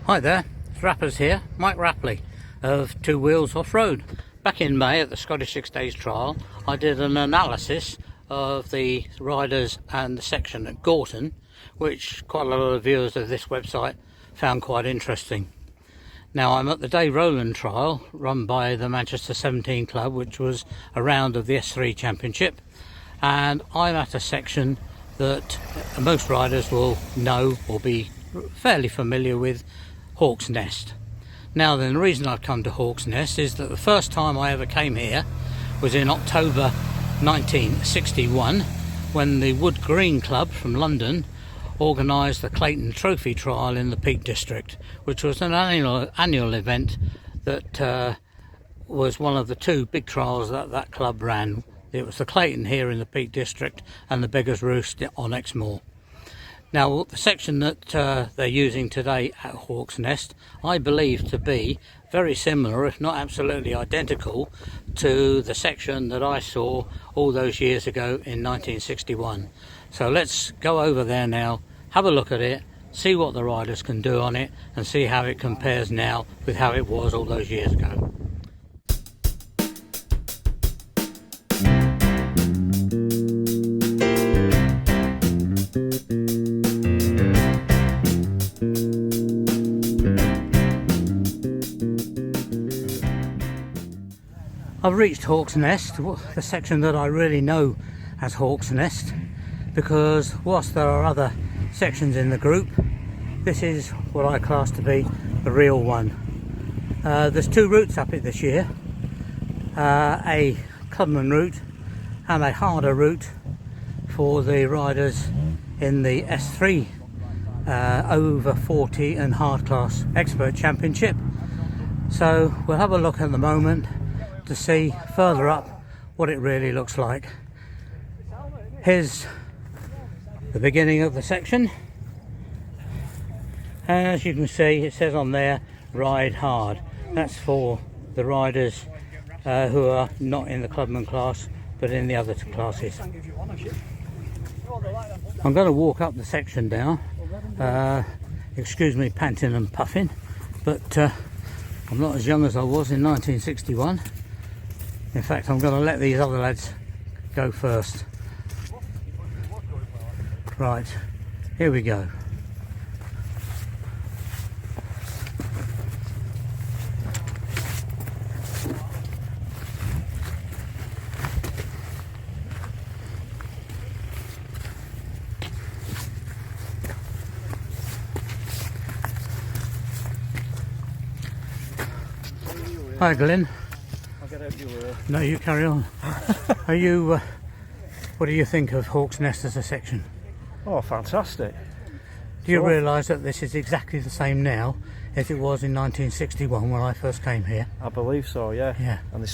Hi there, it's Rappers here, Mike Rapley of Two Wheels Off-Road. Back in May at the Scottish 6 Days Trial, I did an analysis of the riders and the section at Gorton, which quite a lot of viewers of this website found quite interesting. Now I'm at the day Rowland trial run by the Manchester 17 Club, which was a round of the S3 Championship, and I'm at a section that most riders will know or be fairly familiar with, Hawk's Nest. Now then, the reason I've come to Hawk's Nest is that the first time I ever came here was in October 1961, when the Wood Green Club from London organised the Clayton Trophy Trial in the Peak District, which was an annual event that was one of the two big trials that club ran. It was the Clayton here in the Peak District and the Beggar's Roost on Exmoor. Now, the section that they're using today at Hawk's Nest, I believe to be very similar, if not absolutely identical, to the section that I saw all those years ago in 1961. So let's go over there now, have a look at it, see what the riders can do on it, and see how it compares now with how it was all those years ago. I've reached Hawk's Nest, the section that I really know as Hawk's Nest, because whilst there are other sections in the group, this is what I class to be the real one. There's two routes up it this year, a clubman route and a harder route for the riders in the S3 over 40 and hard class expert championship. So we'll have a look at the moment to see further up what it really looks like. Here's the beginning of the section. As you can see, it says on there, ride hard. That's for the riders who are not in the clubman class but in the other two classes. I'm going to walk up the section now. Excuse me panting and puffing, but I'm not as young as I was in 1961. In fact, I'm going to let these other lads go first. Right, here we go. Hi Glenn. No, you carry on. Are you? What do you think of Hawk's Nest as a section? Oh, fantastic! Do you realise that this is exactly the same now as it was in 1961 when I first came here? I believe so. Yeah. Yeah. And we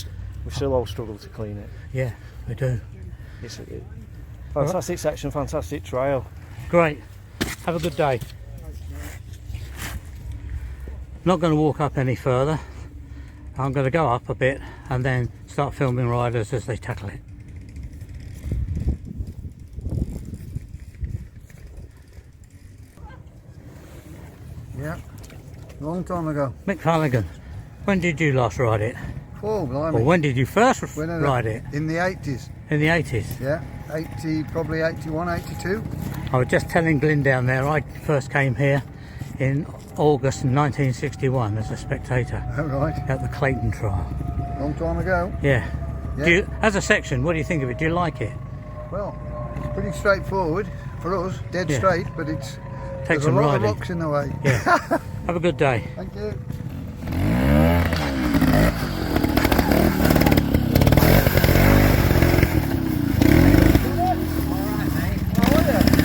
still all struggle to clean it. Yeah, we do. It's a fantastic section, fantastic trial. Great. Have a good day. Not going to walk up any further. I'm going to go up a bit and then start filming riders as they tackle it. Yeah, long time ago. Mick Harigan, when did you last ride it? Oh, blimey. Or when did you first ride it? In the 80s. In the 80s? Yeah, 80, probably 81, 82. I was just telling Glyn down there, I first came here in August 1961 as a spectator. Oh, right. At the Clayton trial. Long time ago. Yeah. Yeah. As a section, what do you think of it? Do you like it? Well, it's pretty straightforward for us, dead straight, but it's Take there's some a lot riding. of rocks in the way. Yeah. Have a good day. Thank you.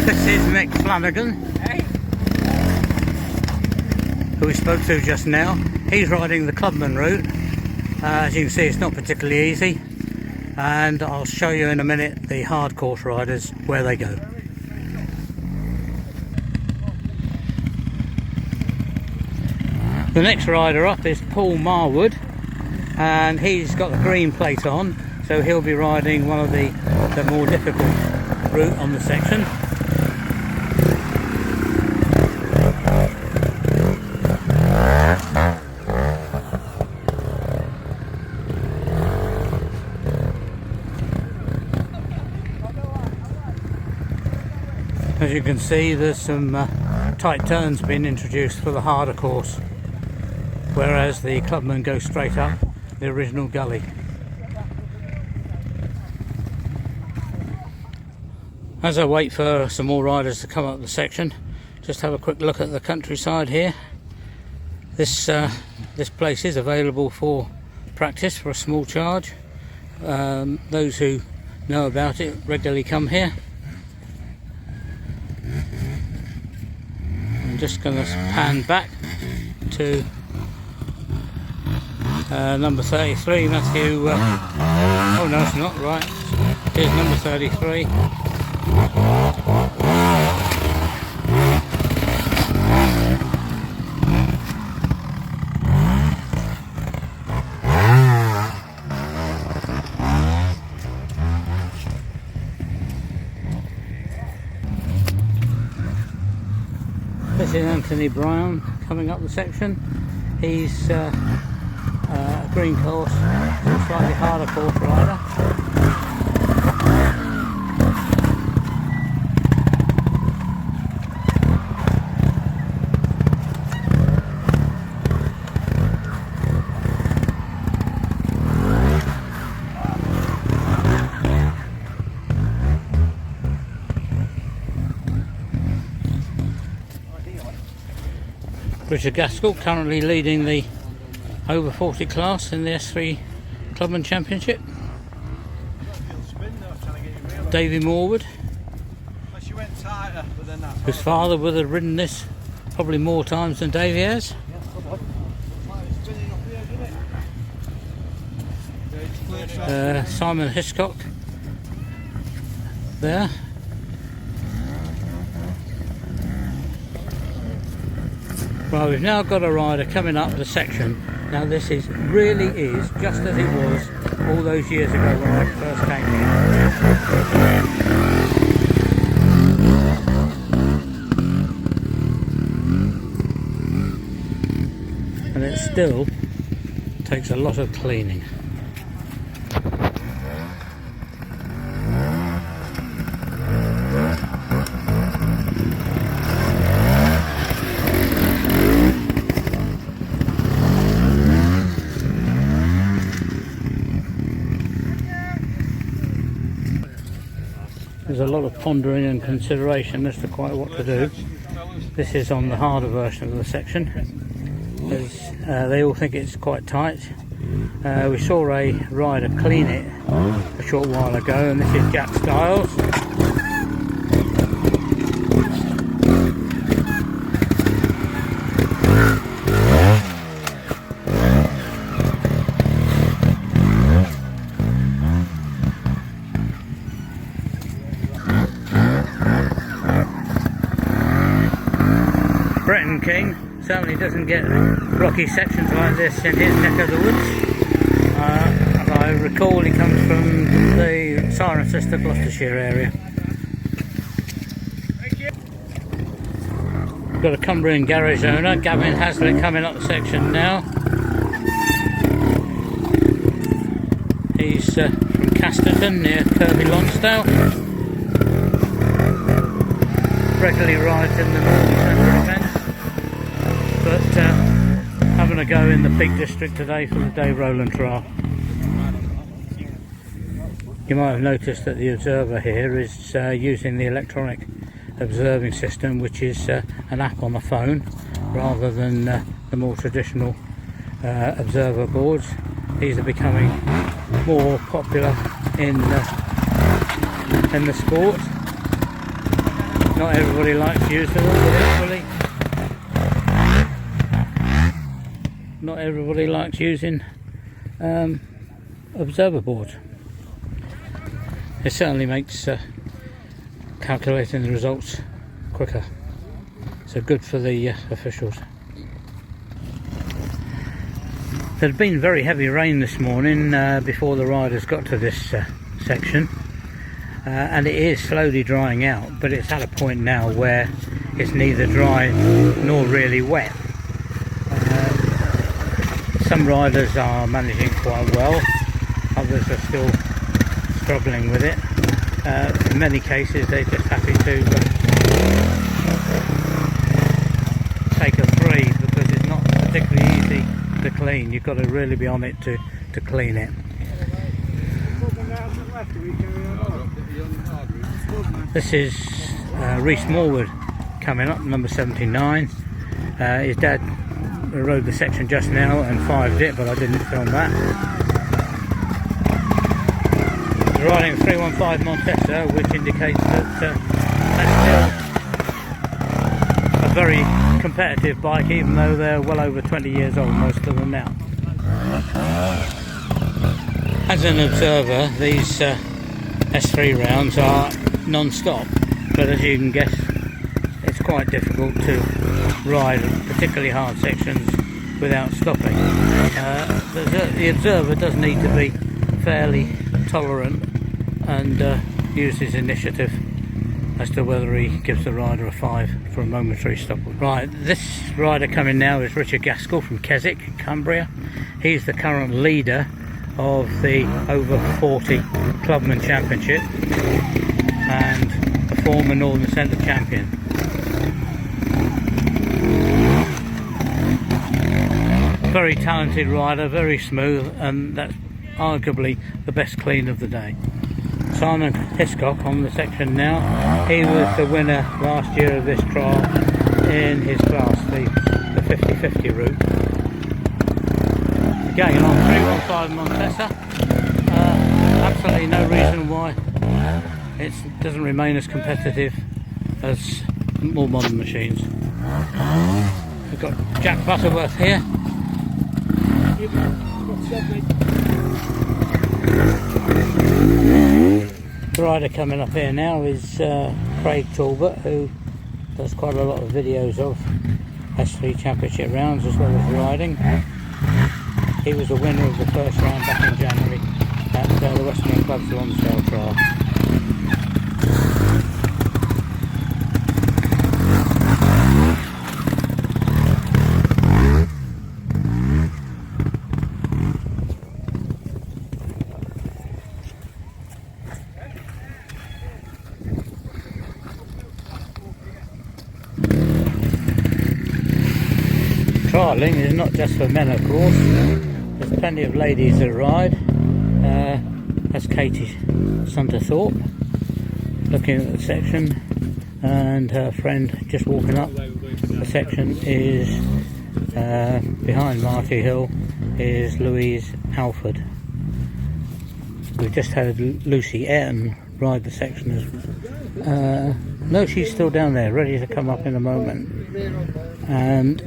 This is Mick Flanagan, who we spoke to just now. He's riding the clubman route. As you can see, it's not particularly easy, and I'll show you in a minute the hard course riders where they go. The next rider up is Paul Marwood, and he's got the green plate on, so he'll be riding one of the more difficult route on the section. As you can see, there's some tight turns being introduced for the harder course, whereas the clubmen go straight up the original gully. As I wait for some more riders to come up the section, just have a quick look at the countryside here. This place is available for practice for a small charge. Those who know about it regularly come here. I'm just going to pan back to number 33, Matthew. Oh no, it's not right. Here's number 33. This is Anthony Brown coming up the section. He's a green course, slightly harder course rider. Richard Gascal currently leading the over 40 class in the S3 Clubman Championship. Davy Marwood, whose father would have ridden this probably more times than Davy has. Simon Hiscock there. Well, we've now got a rider coming up the section. Now this really is just as it was all those years ago when I first came here. And it still takes a lot of cleaning. There's a lot of pondering and consideration as to quite what to do. This is on the harder version of the section, as they all think it's quite tight. We saw a rider clean it a short while ago, and this is Jack Stiles. King certainly doesn't get rocky sections like this in his neck of the woods. I recall he comes from the Cirencester, Gloucestershire area. We've got a Cumbrian garage owner, Gavin Hazlitt, coming up the section now. He's from Casterton near Kirby Lonsdale. Regularly rides in the Northern Centre events. But having a go in the Peak District today for the Dave Rowland trial. You might have noticed that the observer here is using the electronic observing system, which is an app on the phone rather than the more traditional observer boards. These are becoming more popular in the sport. Not everybody likes using them, but equally not everybody likes using observer boards. It certainly makes calculating the results quicker, so good for the officials. There had been very heavy rain this morning before the riders got to this section, and it is slowly drying out, but it's at a point now where it's neither dry nor really wet. Some riders are managing quite well, others are still struggling with it. In many cases they're just happy to clean. You've got to really be on it to clean it. This is Reese Mwood coming up, number 79. His dad rode the section just now and 5'd it, but I didn't film that. He's riding 315 Montesa, which indicates that that's still a very competitive bike, even though they're well over 20 years old, most of them now. As an observer, these S3 rounds are non-stop, but as you can guess, it's quite difficult to ride particularly hard sections without stopping. The observer does need to be fairly tolerant and use his initiative as to whether he gives the rider a 5 for a momentary stop. Right, this rider coming now is Richard Gascal from Keswick, Cumbria. He's the current leader of the over 40 Clubman Championship and a former Northern Centre champion. Very talented rider, very smooth, and that's arguably the best clean of the day. Simon Hiscock on the section now. He was the winner last year of this trial in his class, the 50-50 route. Again on 315 Montesa. Absolutely no reason why it doesn't remain as competitive as more modern machines. We've got Jack Butterworth here. The rider coming up here now is Craig Tolbert, who does quite a lot of videos of S3 Championship rounds as well as riding. He was the winner of the first round back in January at the Western Club's Lonsdale trial. Trialling is not just for men, of course. There's plenty of ladies that ride. That's Katie Thorpe looking at the section, and her friend just walking up the section is behind Marty Hill is Louise Alford. We've just had Lucy Ayrton ride the section as no, she's still down there ready to come up in a moment. And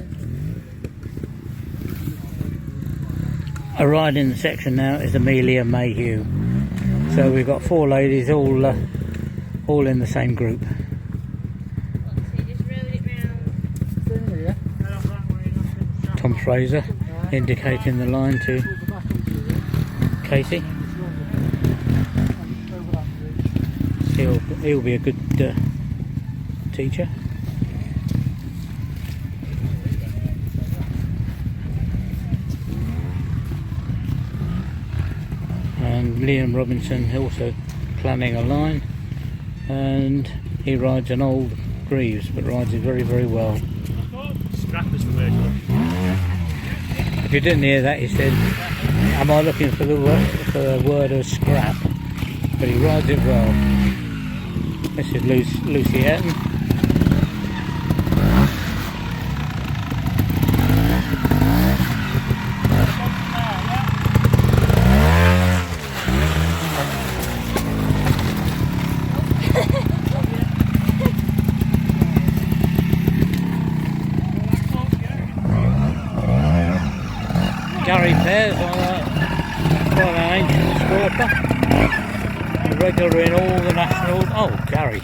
a ride in the section now is Amelia Mayhew. So we've got 4 ladies all in the same group. Tom Fraser indicating the line to Katie. He'll be a good teacher. And Liam Robinson also planning a line, and he rides an old Greaves, but rides it very, very well. Scrap is the way to go. If you didn't hear that, he said, am I looking for the word of scrap? But he rides it well. This is Lucy Ayrton. Gary Pears on quite an ancient stalker, a regular in all the nationals. Oh, Gary!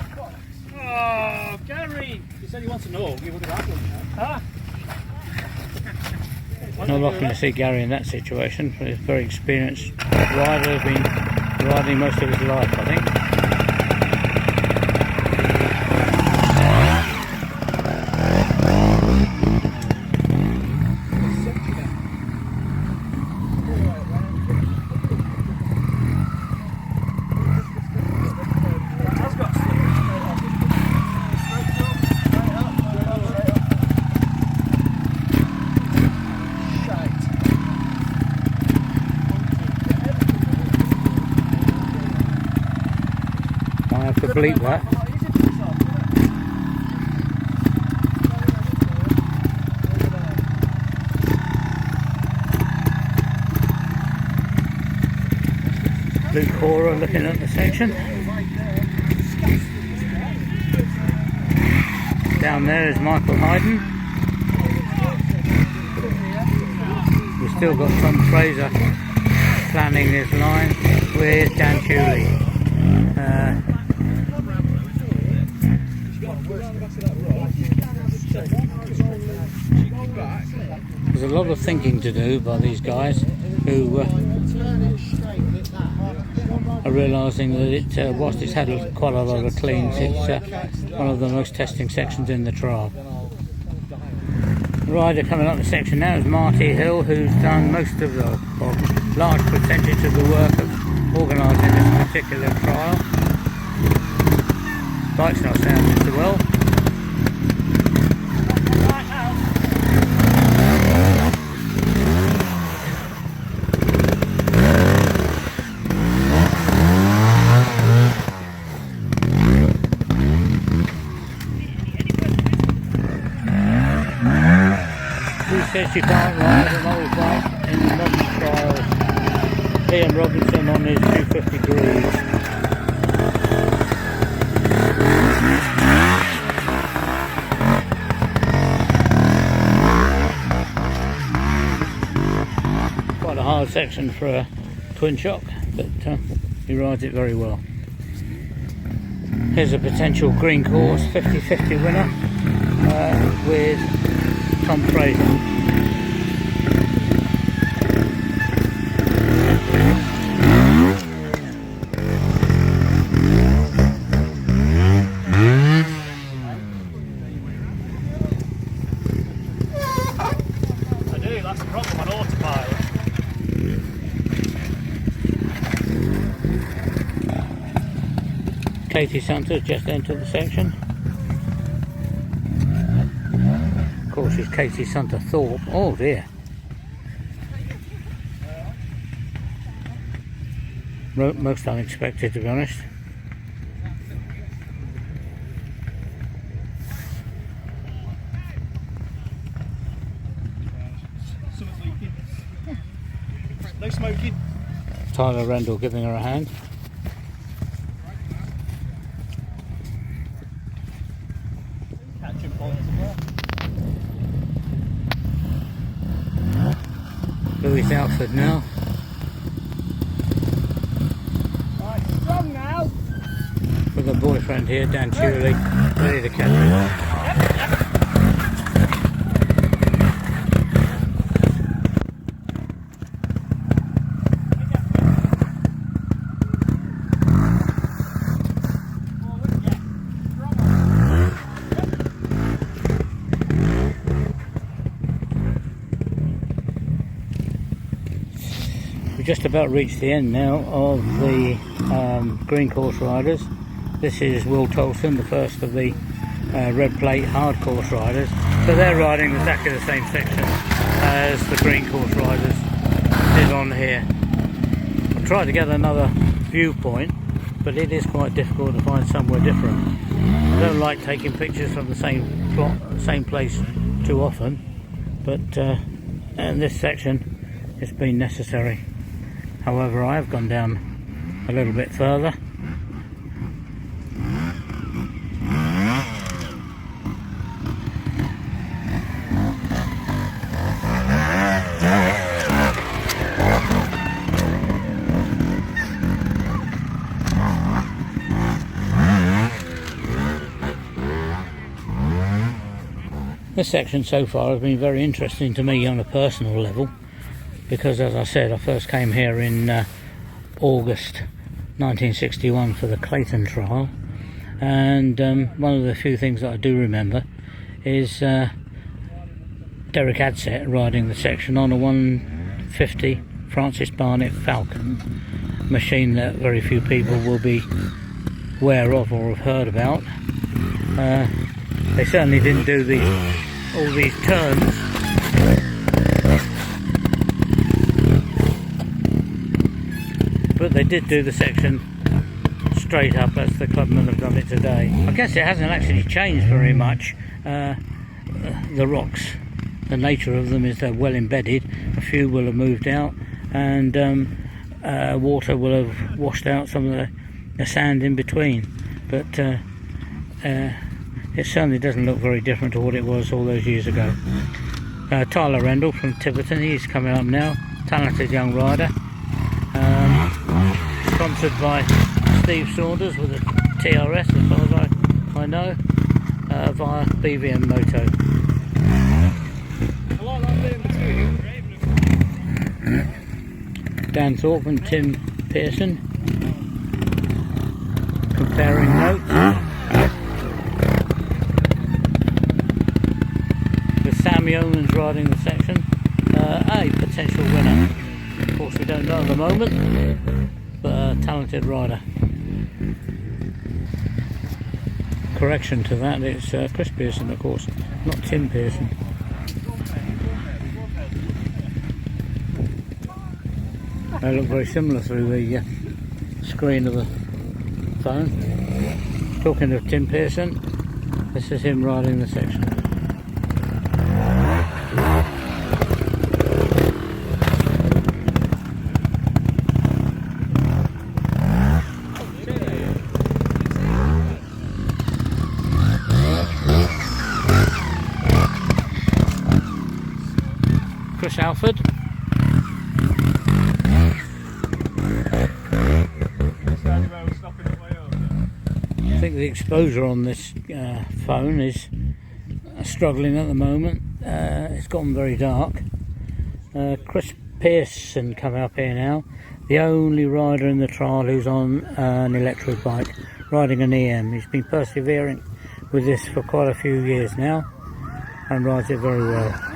Oh, Gary! He said he wants to know. You would have had one. Huh? Not often to see Gary in that situation, but he's a very experienced rider. Has been riding most of his life, I think. bleep that. Luke Cora looking at the section. Down there is Michael Hayden. We've still got Tom Fraser planning his line with Dan Tuley. There's a lot of thinking to do by these guys who are realising that whilst it's had quite a lot of cleans, it's one of the most testing sections in the trial. The rider coming up the section now is Marty Hill, who's done most of the, or large percentage of the work of organising this particular trial. Bike's not sounding so well. Says you can't ride an old bike in the Moto-trials. Ian Robinson on his 250 grooves. Quite a hard section for a twin shock, but he rides it very well. Here's a potential green course 50-50 winner with Tom Fraser. Katie Santos just entered the section. Of course, it's Katie Santa Thorpe. Oh dear. Most unexpected, to be honest. No smoking. Tyler Rendell giving her a hand. Louis Alford now. Right, strong now. With her boyfriend here, Dan Tuley, ready to catch it. We've just about reached the end now of the green course riders. This is Will Tolson, the first of the red plate hard course riders. So they're riding exactly the same section as the green course riders did on here. I've tried to get another viewpoint, but it is quite difficult to find somewhere different. I don't like taking pictures from the same place too often, but in this section it's been necessary. However, I have gone down a little bit further. This section so far has been very interesting to me on a personal level, because as I said, I first came here in August 1961 for the Clayton trial, and one of the few things that I do remember is Derek Adset riding the section on a 150 Francis Barnett Falcon, machine that very few people will be aware of or have heard about. They certainly didn't do all these turns. But they did do the section straight up as the clubmen have done it today. I guess it hasn't actually changed very much. The rocks, the nature of them is they're well embedded. A few will have moved out, and water will have washed out some of the sand in between, but it certainly doesn't look very different to what it was all those years ago. Tyler Rendell from Tiverton, he's coming up now, talented young rider, sponsored by Steve Saunders with a TRS as far as I know, via BVM Moto. Dan Thorpe and Tim Pearson comparing notes, with Sam Yeomans riding the section, a potential winner. Of course we don't know at the moment, but a talented rider. Correction to that, it's Chris Pearson of course, not Tim Pearson. They look very similar through the screen of the phone. Talking of Tim Pearson, this is him riding the section. Chris Alford. I think the exposure on this phone is struggling at the moment. It's gotten very dark. Chris Pearson coming up here now, the only rider in the trial who's on an electric bike, riding an EM. He's been persevering with this for quite a few years now and rides it very well.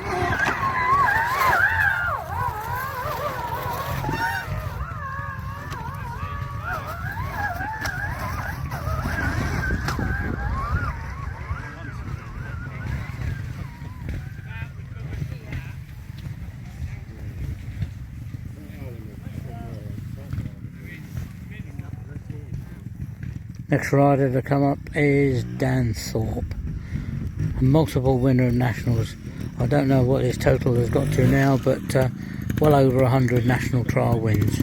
Next rider to come up is Dan Thorpe, a multiple winner of nationals. I don't know what his total has got to now, but well over 100 national trial wins.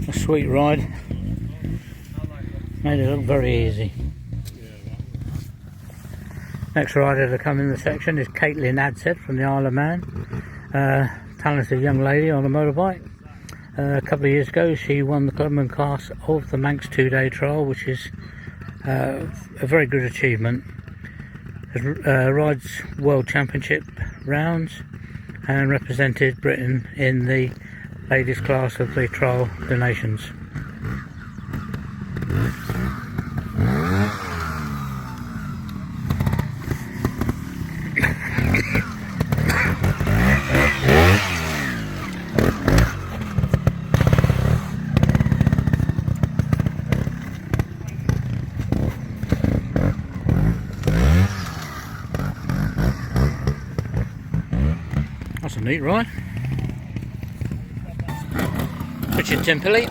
A sweet ride. Made it look very easy. Next rider to come in the section is Caitlyn Adset from the Isle of Man. Talented young lady on a motorbike. A couple of years ago she won the clubman class of the Manx 2-day trial, which is a very good achievement. Rides World Championship rounds and represented Britain in the ladies class of the trial donations. That's a neat ride. Richard Timperley.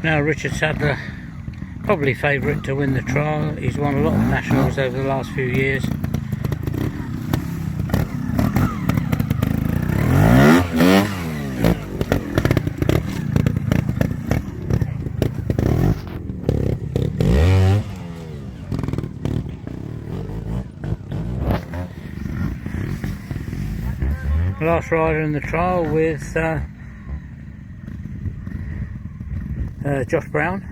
Now Richard Sadler, probably favourite to win the trial. He's won a lot of nationals over the last few years. Last rider in the trial with Josh Brown.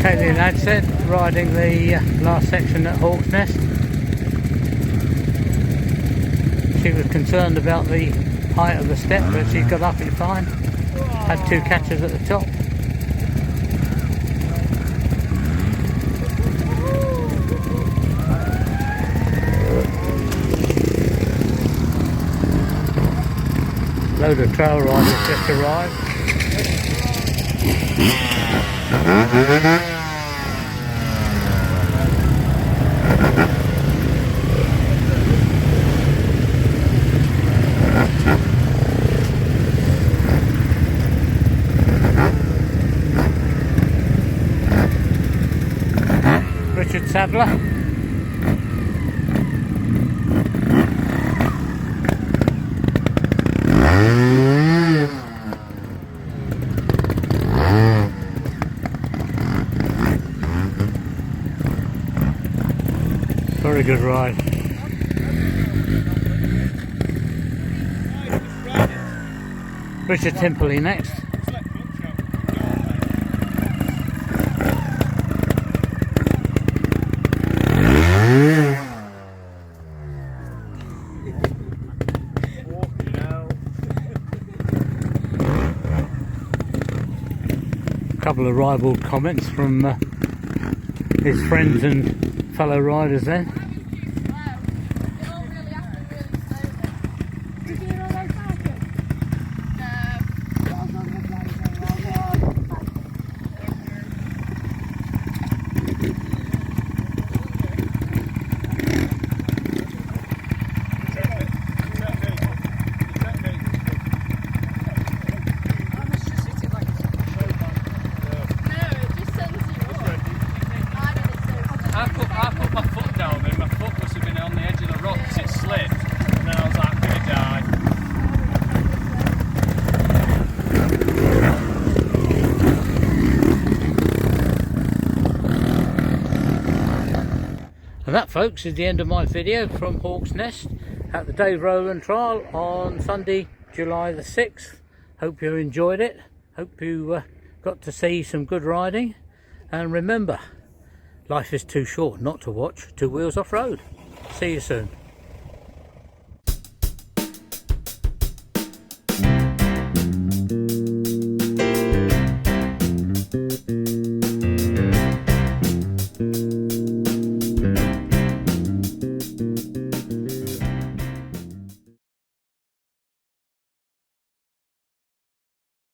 Caitlyn Adset riding the last section at Hawk's Nest. She was concerned about the height of the step, but she got up it fine. Had 2 catches at the top. Load of trail riders just arrived. Richard Sadler. Very good ride. Richard Timperley next. A couple of ribald comments from his friends and fellow riders then. I put my foot down and my foot must have been on the edge of the rock because it slipped, and then I was like, I'm going to die. And that, folks, is the end of my video from Hawk's Nest at the Dave Rowland trial on Sunday, July the 6th. Hope you enjoyed it. Hope you got to see some good riding. And remember, life is too short not to watch Two Wheels Off-Road. See you soon.